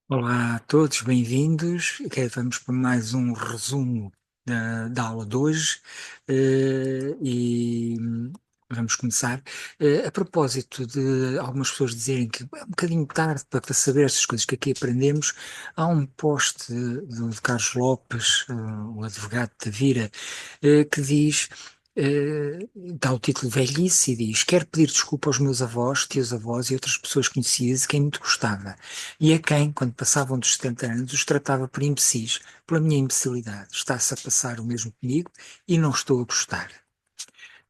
Olá a todos, bem-vindos. Vamos para mais um resumo da aula de hoje e vamos começar. A propósito de algumas pessoas dizerem que é um bocadinho tarde para saber estas coisas que aqui aprendemos, há um post de Carlos Lopes, o advogado de Tavira, que diz. Dá o título Velhice e diz: Quero pedir desculpa aos meus avós, tios-avós e outras pessoas conhecidas de quem muito gostava e a quem, quando passavam dos 70 anos, os tratava por imbecis, pela minha imbecilidade. Está-se a passar o mesmo comigo e não estou a gostar.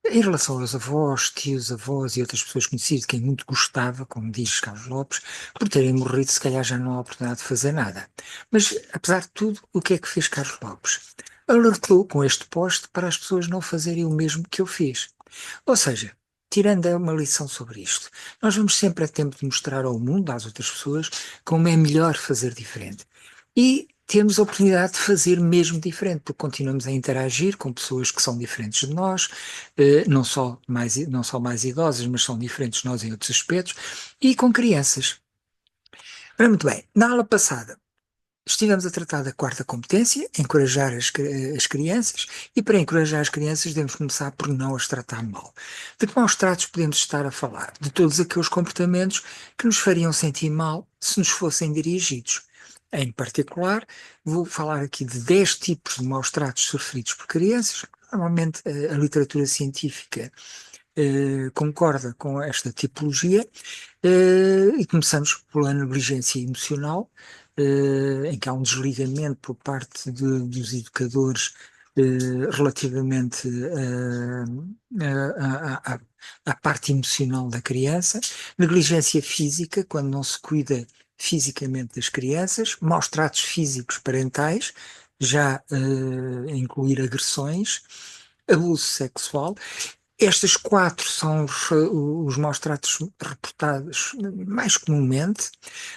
Em relação aos avós, tios, avós e outras pessoas conhecidas de quem muito gostava, como diz Carlos Lopes, por terem morrido, se calhar já não há oportunidade de fazer nada. Mas, apesar de tudo, o que é que fez Carlos Lopes? Alertou com este post para as pessoas não fazerem o mesmo que eu fiz. Ou seja, tirando uma lição sobre isto, nós vamos sempre a tempo de mostrar ao mundo, às outras pessoas, como é melhor fazer diferente. E temos a oportunidade de fazer mesmo diferente, porque continuamos a interagir com pessoas que são diferentes de nós, não só mais idosas, mas são diferentes de nós em outros aspectos, e com crianças. Ora, muito bem, na aula passada estivemos a tratar da quarta competência, encorajar as crianças, e para encorajar as crianças devemos começar por não as tratar mal. De que maus tratos podemos estar a falar? De todos aqueles comportamentos que nos fariam sentir mal se nos fossem dirigidos. Em particular, vou falar aqui de 10 tipos de maus tratos sofridos por crianças. Normalmente a literatura científica concorda com esta tipologia, e começamos pela negligência emocional, em que há um desligamento por parte dos educadores relativamente à parte emocional da criança, negligência física, quando não se cuida fisicamente das crianças, maus tratos físicos parentais, já a incluir agressões, abuso sexual. Estas quatro são os maus-tratos reportados mais comumente,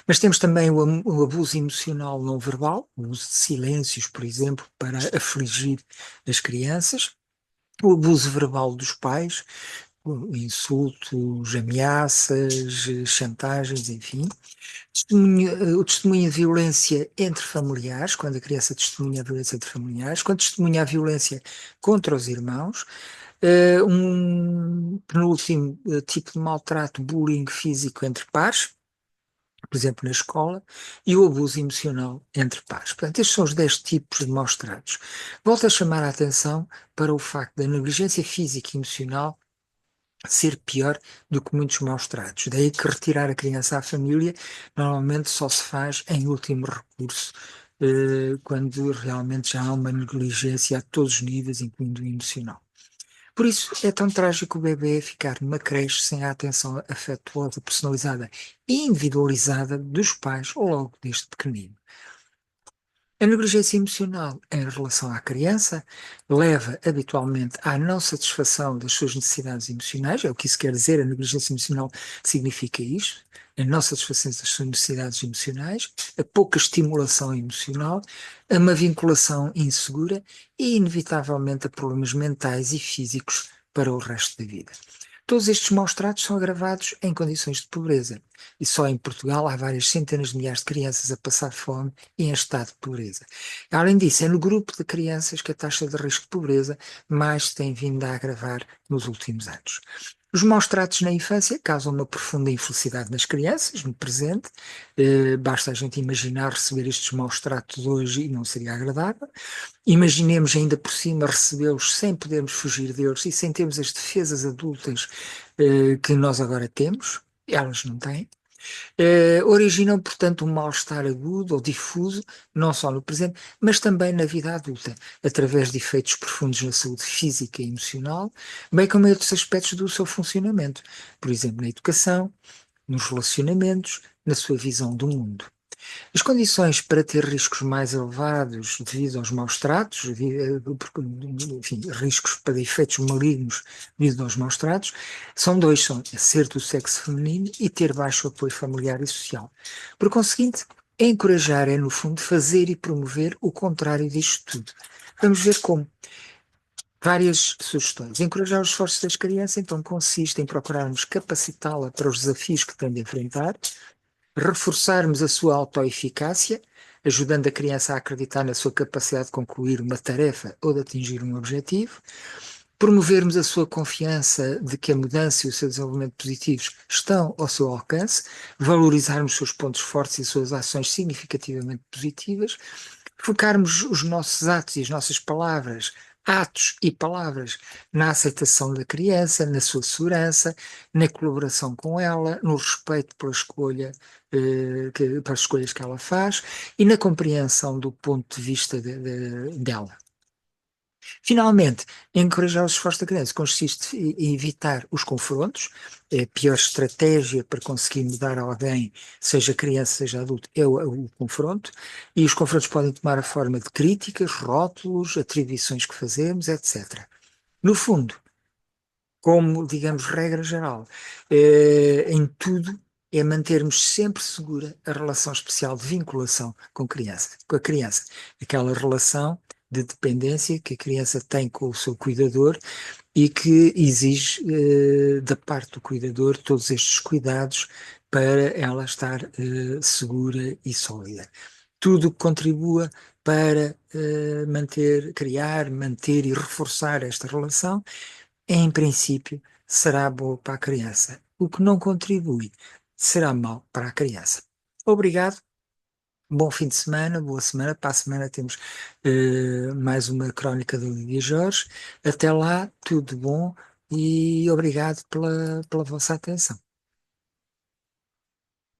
mas temos também o abuso emocional não verbal, o uso de silêncios, por exemplo, para afligir as crianças, o abuso verbal dos pais, insultos, ameaças, chantagens, enfim. O testemunho de violência entre familiares, quando a criança testemunha a violência entre familiares, quando testemunha a violência contra os irmãos, um penúltimo tipo de maltrato, bullying físico entre pares, por exemplo, na escola, e o abuso emocional entre pares. Portanto, estes são os 10 tipos de maus tratos. Volto a chamar a atenção para o facto da negligência física e emocional ser pior do que muitos maus tratos. Daí que retirar a criança à família normalmente só se faz em último recurso, quando realmente já há uma negligência a todos os níveis, incluindo o emocional. Por isso é tão trágico o bebê ficar numa creche sem a atenção afetuosa, personalizada e individualizada dos pais ou logo desde pequenino. A negligência emocional em relação à criança leva habitualmente à não satisfação das suas necessidades emocionais, é o que isso quer dizer, a negligência emocional significa isto, a não satisfação das suas necessidades emocionais, a pouca estimulação emocional, a uma vinculação insegura e, inevitavelmente, a problemas mentais e físicos para o resto da vida. Todos estes maus tratos são agravados em condições de pobreza. E só em Portugal há várias centenas de milhares de crianças a passar fome e em estado de pobreza. Além disso, é no grupo de crianças que a taxa de risco de pobreza mais se tem vindo a agravar nos últimos anos. Os maus tratos na infância causam uma profunda infelicidade nas crianças, no presente. Basta a gente imaginar receber estes maus tratos hoje e não seria agradável. Imaginemos ainda por cima recebê-los sem podermos fugir deles e sem termos as defesas adultas que nós agora temos, elas não têm. Originam, portanto, um mal-estar agudo ou difuso, não só no presente, mas também na vida adulta, através de efeitos profundos na saúde física e emocional, bem como em outros aspectos do seu funcionamento, por exemplo, na educação, nos relacionamentos, na sua visão do mundo. As condições para ter riscos mais elevados devido aos maus tratos, enfim, riscos para efeitos malignos devido aos maus tratos, são dois, são ser do sexo feminino e ter baixo apoio familiar e social. Por conseguinte, encorajar é, no fundo, fazer e promover o contrário disto tudo. Vamos ver como. Várias sugestões. Encorajar os esforços das crianças, então, consiste em procurarmos capacitá-la para os desafios que tem de enfrentar, reforçarmos a sua autoeficácia, ajudando a criança a acreditar na sua capacidade de concluir uma tarefa ou de atingir um objetivo, promovermos a sua confiança de que a mudança e o seu desenvolvimento positivos estão ao seu alcance, valorizarmos os seus pontos fortes e as suas ações significativamente positivas, focarmos os nossos atos e as nossas palavras, atos e palavras, na aceitação da criança, na sua segurança, na colaboração com ela, no respeito pela escolha, pelas escolhas que ela faz e na compreensão do ponto de vista dela. Finalmente, encorajar o esforço da criança consiste em evitar os confrontos. A pior estratégia para conseguir mudar alguém, seja criança, seja adulto, é o confronto. E os confrontos podem tomar a forma de críticas, rótulos, atribuições que fazemos, etc. No fundo, como, digamos, regra geral, em tudo é mantermos sempre segura a relação especial de vinculação com a criança, aquela relação de dependência que a criança tem com o seu cuidador e que exige da parte do cuidador todos estes cuidados para ela estar segura e sólida. Tudo que contribua para criar, manter e reforçar esta relação em princípio, será boa para a criança. O que não contribui será mau para a criança. Obrigado, bom fim de semana, boa semana. Para a semana temos mais uma crónica da Lídia Jorge. Até lá, tudo bom e obrigado pela vossa atenção.